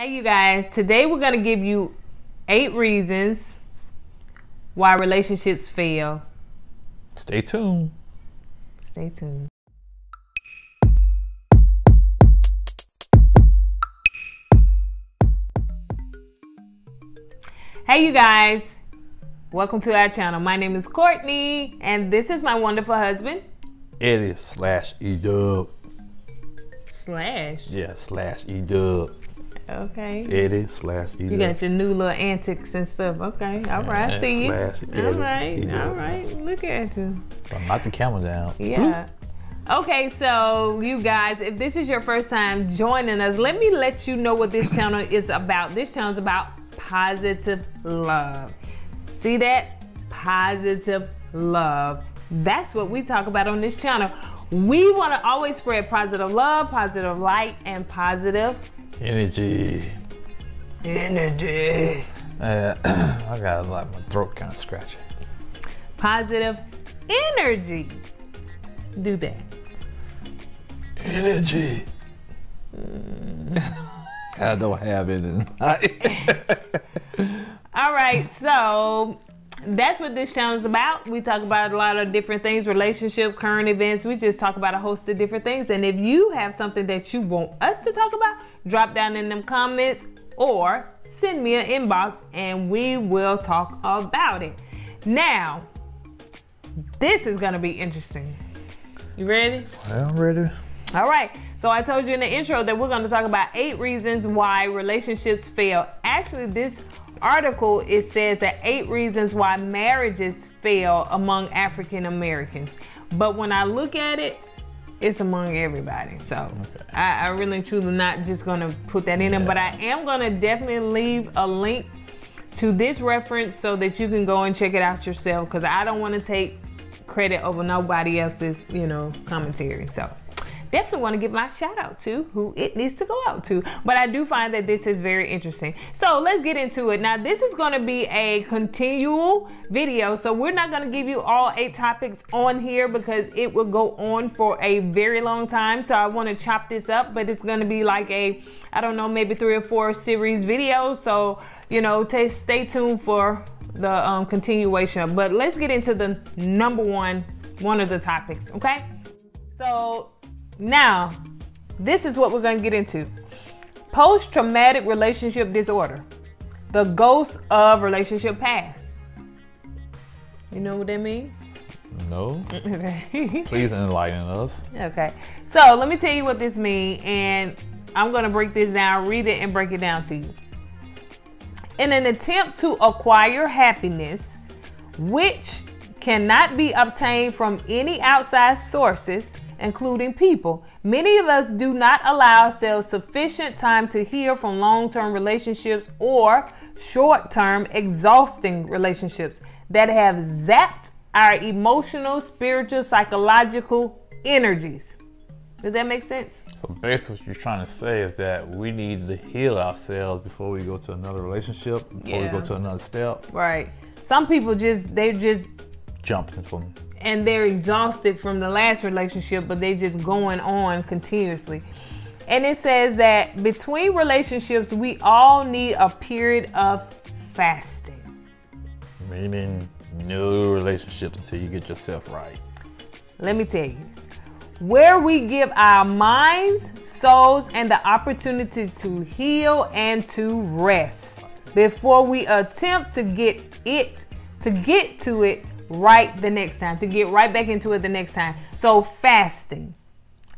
Hey you guys, today we're going to give you 8 reasons why relationships fail. Stay tuned. Stay tuned. Hey you guys, welcome to our channel. My name is Courtney and this is my wonderful husband. Eddie slash E-Dub. Slash? Yeah, slash E-Dub. Okay. Eddie slash E-Dub. You got your new little antics and stuff. Okay, all right, I see you. All right, look at you. Knock the camera down. Yeah. Okay, so you guys, if this is your first time joining us, let me let you know what this channel is about. This channel is about positive love. See that? Positive love. That's what we talk about on this channel. We want to always spread positive love, positive light, and positive energy. Energy. I got like my throat kind of scratchy. Positive energy. Do that. Energy. I don't have it. All right, so that's what this channel is about. We talk about a lot of different things, relationship, current events. We just talk about a host of different things. And if you have something that you want us to talk about, drop down in them comments or send me an inbox and we will talk about it. Now, this is gonna be interesting. You ready? I'm ready. All right, so I told you in the intro that we're gonna talk about 8 reasons why relationships fail. Actually, this article, it says that 8 reasons why marriages fail among African Americans. But when I look at it, it's among everybody. So okay. I really truly not just gonna put that in there, but I am gonna definitely leave a link to this reference so that you can go and check it out yourself, because I don't want to take credit over nobody else's, commentary. So definitely want to give my shout out to who it needs to go out to. But I do find that this is very interesting. So let's get into it. Now, this is going to be a continual video. So we're not going to give you all 8 topics on here because it will go on for a very long time. So I want to chop this up, but it's going to be like a, I don't know, maybe 3 or 4 series videos. So, stay tuned for the continuation. But let's get into the number one of the topics, okay? So now, this is what we're going to get into. Post-traumatic relationship disorder. The ghost of relationship past. You know what that means? No. Okay. Please enlighten us. Okay. So let me tell you what this means, and I'm going to break this down, read it, and break it down to you. In an attempt to acquire happiness, which cannot be obtained from any outside sources, including people, many of us do not allow ourselves sufficient time to heal from long-term relationships or short-term exhausting relationships that have zapped our emotional, spiritual, psychological energies. Does that make sense? So basically what you're trying to say is that we need to heal ourselves before we go to another relationship, before we go to another step. Right. Some people they just jumping from, and they're exhausted from the last relationship, but they just going on continuously. And it says that between relationships, we all need a period of fasting. Meaning no relationships until you get yourself right. Let me tell you, where we give our minds, souls, and the opportunity to heal and to rest before we attempt to get to it right the next time, to get right back into it the next time. So fasting.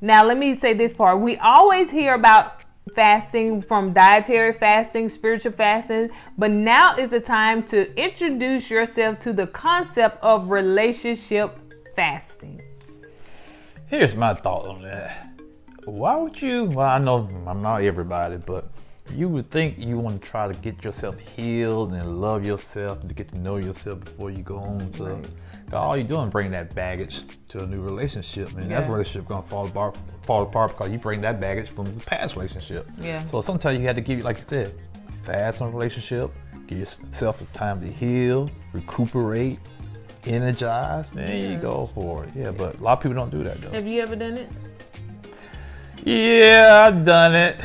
Now let me say this part. We always hear about fasting, from dietary fasting, spiritual fasting, but now is the time to introduce yourself to the concept of relationship fasting. Here's my thought on that. Why would you, well, I know I'm not everybody, but you would think you want to try to get yourself healed and love yourself, to get to know yourself before you go on to, all you're doing is bring that baggage to a new relationship, and that relationship gonna fall apart because you bring that baggage from the past relationship. Yeah. So sometimes you have to give, like you said, fast on a relationship, give yourself the time to heal, recuperate, energize, man, you go for it. Yeah, but a lot of people don't do that though. Have you ever done it? Yeah, I've done it,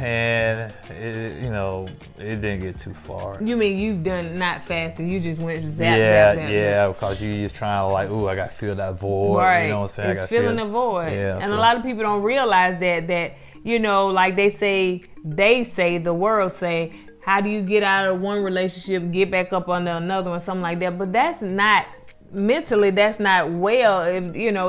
and it didn't get too far. You mean you've done not fasting? You just went zap, yeah, zap, zap. Yeah, because you just trying to like, ooh, I got to fill that void. Right. You know what I'm saying? It's filling the void. Yeah. And a lot of people don't realize that like they say, the world say, how do you get out of one relationship, get back up under another one, something like that. But that's not, mentally, that's not well,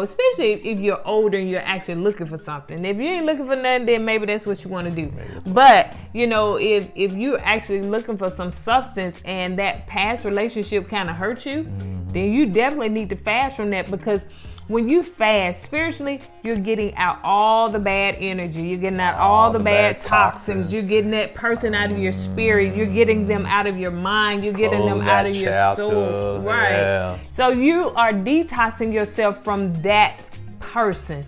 especially if you're older and you're actually looking for something. If you ain't looking for nothing, then maybe that's what you want to do. But, if you're actually looking for some substance and that past relationship kind of hurt you, then you definitely need to fast from that, because when you fast spiritually, you're getting out all the bad energy. You're getting out all the bad toxins. You're getting that person out of your spirit. You're getting them out of your mind. You're getting them out of your soul. Right. Yeah. So you are detoxing yourself from that person.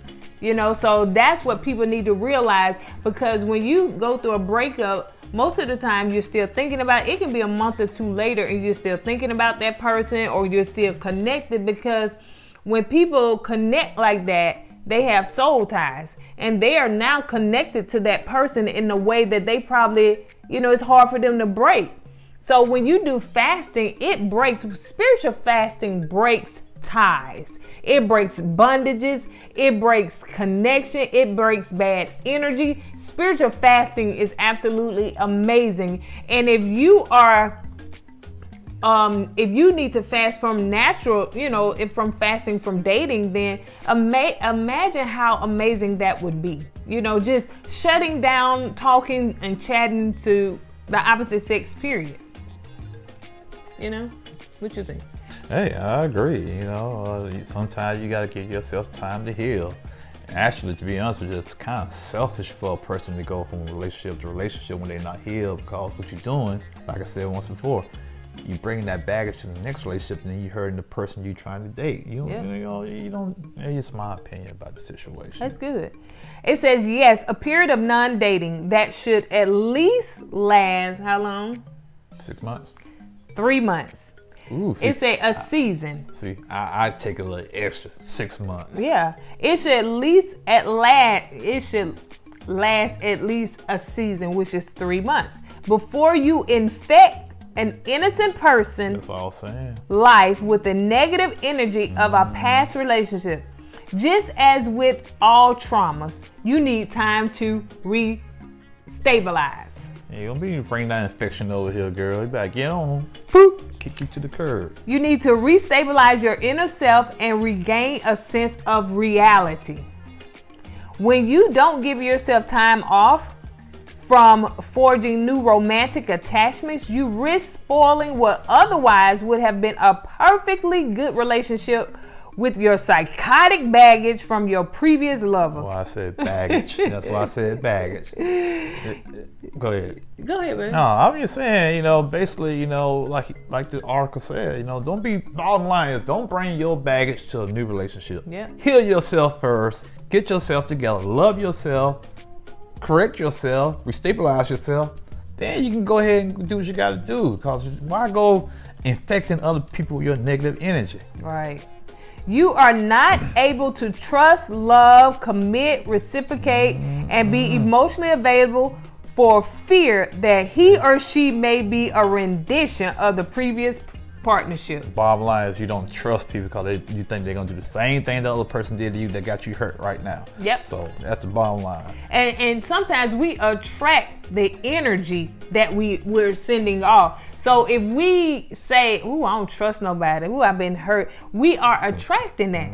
So that's what people need to realize, because when you go through a breakup, most of the time you're still thinking about it. It can be a month or two later and you're still thinking about that person, or you're still connected, because when people connect like that, they have soul ties, and they are now connected to that person in a way that they probably, it's hard for them to break. So when you do fasting, spiritual fasting breaks ties. It breaks bondages. It breaks connection. It breaks bad energy. Spiritual fasting is absolutely amazing. And if you need to fast from natural, from fasting from dating, then imagine how amazing that would be. Just shutting down talking and chatting to the opposite sex, period. What you think? Hey, I agree. Sometimes you got to give yourself time to heal. Actually, to be honest with you, it's kind of selfish for a person to go from relationship to relationship when they're not healed, because what you're doing, like I said once before, you bring that baggage to the next relationship, and then you hurting the person you're trying to date. You don't. It's my opinion about the situation. That's good. It says, yes, a period of non-dating that should at least last how long? 6 months. 3 months. Ooh, see, it's a season. See, I take a little extra, 6 months. Yeah, it should last at least a season, which is 3 months, before you infect an innocent person life with the negative energy of a past relationship. Just as with all traumas, you need time to re-stabilize. You don't be bring that infection over here, girl. You better get on, boop, kick you to the curb. You need to re-stabilize your inner self and regain a sense of reality. When you don't give yourself time off from forging new romantic attachments, you risk spoiling what otherwise would have been a perfectly good relationship with your psychotic baggage from your previous lover. Well, I said baggage. That's why I said baggage. Go ahead. Go ahead, man. No, I'm just saying, basically, like the article said, don't be, bottom line is, don't bring your baggage to a new relationship. Yeah. Heal yourself first. Get yourself together. Love yourself. Correct yourself. Restabilize yourself. Then you can go ahead and do what you got to do. Because why go infecting other people with your negative energy? Right. You are not able to trust, love, commit, reciprocate, and be emotionally available for fear that he or she may be a rendition of the previous partnership. Bottom line is, you don't trust people because you think they're going to do the same thing the other person did to you that got you hurt right now. Yep. So that's the bottom line. And sometimes we attract the energy that we're sending off. So if we say, ooh, I don't trust nobody, ooh, I've been hurt, we are attracting that.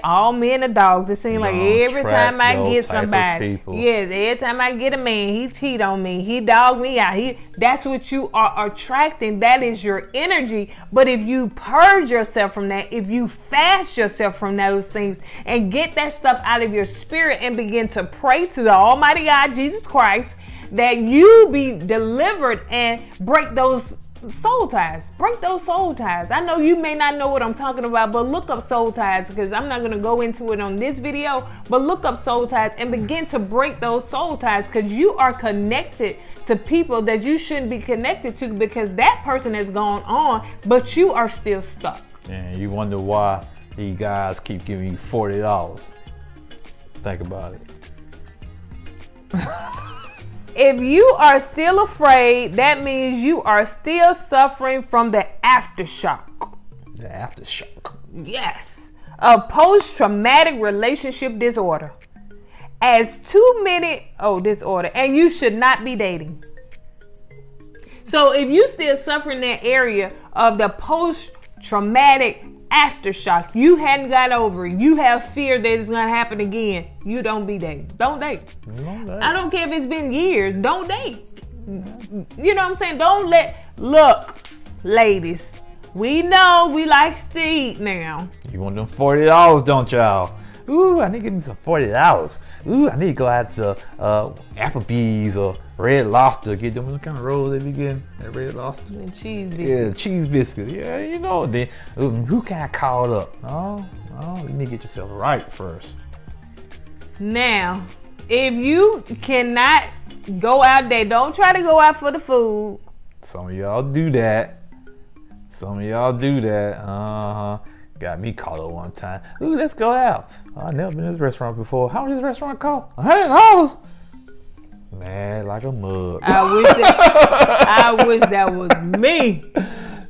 All men are dogs. It seems like every time I get somebody, yes, every time I get a man, he cheat on me, he dog me out. That's what you are attracting. That is your energy. But if you purge yourself from that, if you fast yourself from those things and get that stuff out of your spirit and begin to pray to the Almighty God, Jesus Christ, that you be delivered and break those soul ties. Break those soul ties. I know you may not know what I'm talking about, but look up soul ties, because I'm not going to go into it on this video, but look up soul ties and begin to break those soul ties, because you are connected to people that you shouldn't be connected to, because that person has gone on, but you are still stuck. And you wonder why these guys keep giving you $40. Think about it. If you are still afraid, that means you are still suffering from the aftershock. The aftershock. Yes. A post-traumatic relationship disorder. Disorder, and you should not be dating. So if you still suffering that area of the post-traumatic aftershock, you hadn't got over it, you have fear that it's gonna happen again, you don't be dating. Don't date. I don't care if it's been years, don't date. You know what I'm saying? Look, ladies, we know we like to eat now. You want them $40, don't y'all? Ooh, I need to give me some $40. Ooh, I need to go out to Applebee's or Red Lobster, get them kind of rolls they be getting at Red Lobster. And cheese biscuit. Yeah, cheese biscuit. Yeah, you know, then who can I call up? Oh, you need to get yourself right first. Now, if you cannot go out there, don't try to go out for the food. Some of y'all do that. Got me called up one time. Ooh, let's go out. I've never been to this restaurant before. How much does this restaurant cost? $100. Mad like a mug. I wish that was me.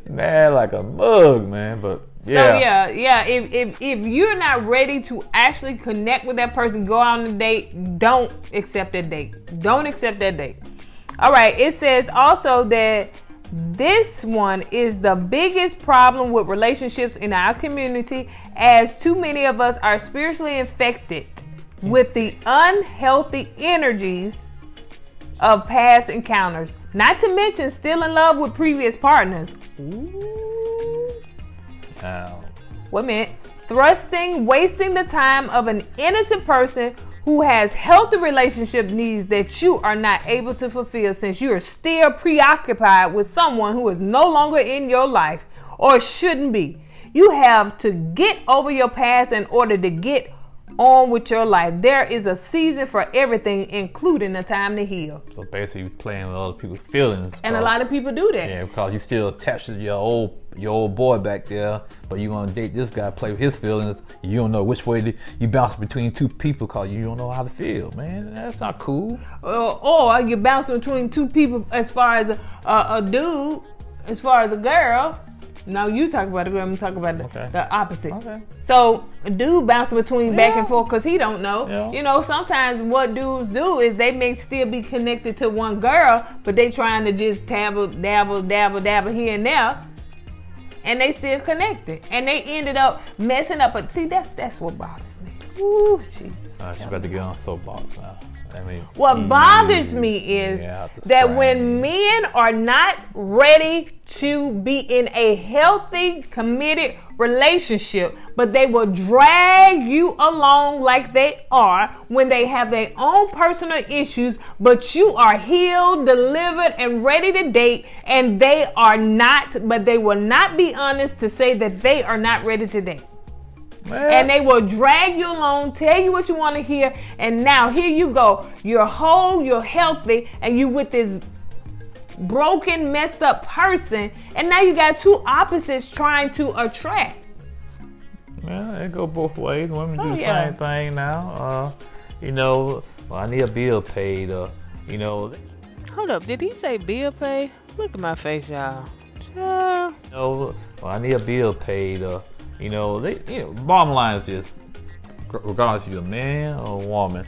Mad like a mug, man. But yeah. So yeah. If you're not ready to actually connect with that person, go out on a date, don't accept that date. Don't accept that date. All right. It says also that this one is the biggest problem with relationships in our community, as too many of us are spiritually infected with the unhealthy energies of past encounters. Not to mention still in love with previous partners. Ooh. Wait a minute. Wasting the time of an innocent person who has healthy relationship needs that you are not able to fulfill, since you are still preoccupied with someone who is no longer in your life or shouldn't be. You have to get over your past in order to get on with your life. There is a season for everything, including a time to heal. So basically, you're playing with other people's feelings. And a lot of people do that. Yeah, because you still attached to your old boy back there, but you want to date this guy, play with his feelings. You don't know which way you bounce between two people because you don't know how to feel, man. That's not cool. Or you bounce between two people as far as a dude, as far as a girl. No, you talk about the girl, I'm talking about the opposite. Okay. So a dude bounces between back and forth because he don't know. Yeah. You know, sometimes what dudes do is they may still be connected to one girl, but they trying to just dabble here and there, and they still connected, and they ended up messing up. But see, that's what bothers me. Ooh, Jesus. She's about to get on a soapbox now. What bothers me is that when men are not ready to be in a healthy, committed relationship, but they will drag you along like they are when they have their own personal issues, but you are healed, delivered, and ready to date, and they are not, but they will not be honest to say that they are not ready to date. Man. And they will drag you along, tell you what you want to hear, and now here you go. You're whole, you're healthy, and you with this broken, messed up person, and now you got two opposites trying to attract. Yeah, it go both ways. Women do the same thing now. You know, well, I need a bill paid. You know. Hold up, did he say bill paid? Look at my face, y'all. You know, well, I need a bill paid. You know, bottom line is just, regardless if you're a man or a woman,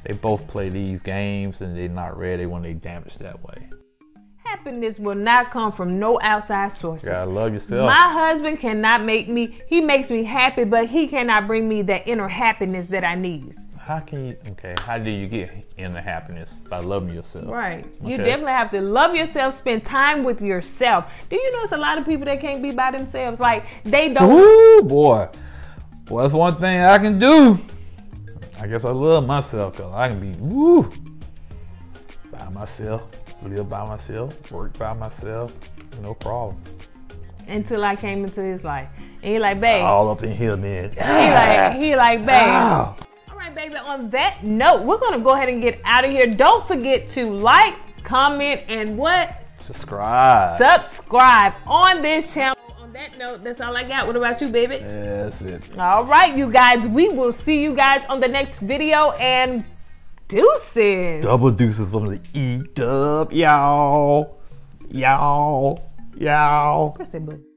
they both play these games and they're not ready when they damage that way. Happiness will not come from no outside sources. You gotta love yourself. My husband cannot he makes me happy, but he cannot bring me that inner happiness that I need. How do you get inner happiness? By loving yourself. Right. Okay. You definitely have to love yourself, spend time with yourself. Do you know it's a lot of people that can't be by themselves? Like, they don't. Ooh, boy. Well, that's one thing I can do. I guess I love myself because I can be, by myself, live by myself, work by myself, no problem. Until I came into his life. And he like, babe. All up in here then. He like, babe. Baby, on that note, we're gonna go ahead and get out of here. Don't forget to like, comment, and what? Subscribe. Subscribe on this channel. On that No, that's all I got. What about you, baby? That's it. All right, you guys. We will see you guys on the next video, and deuces. Double deuces from the E-Dub, y'all. Y'all. Press that button.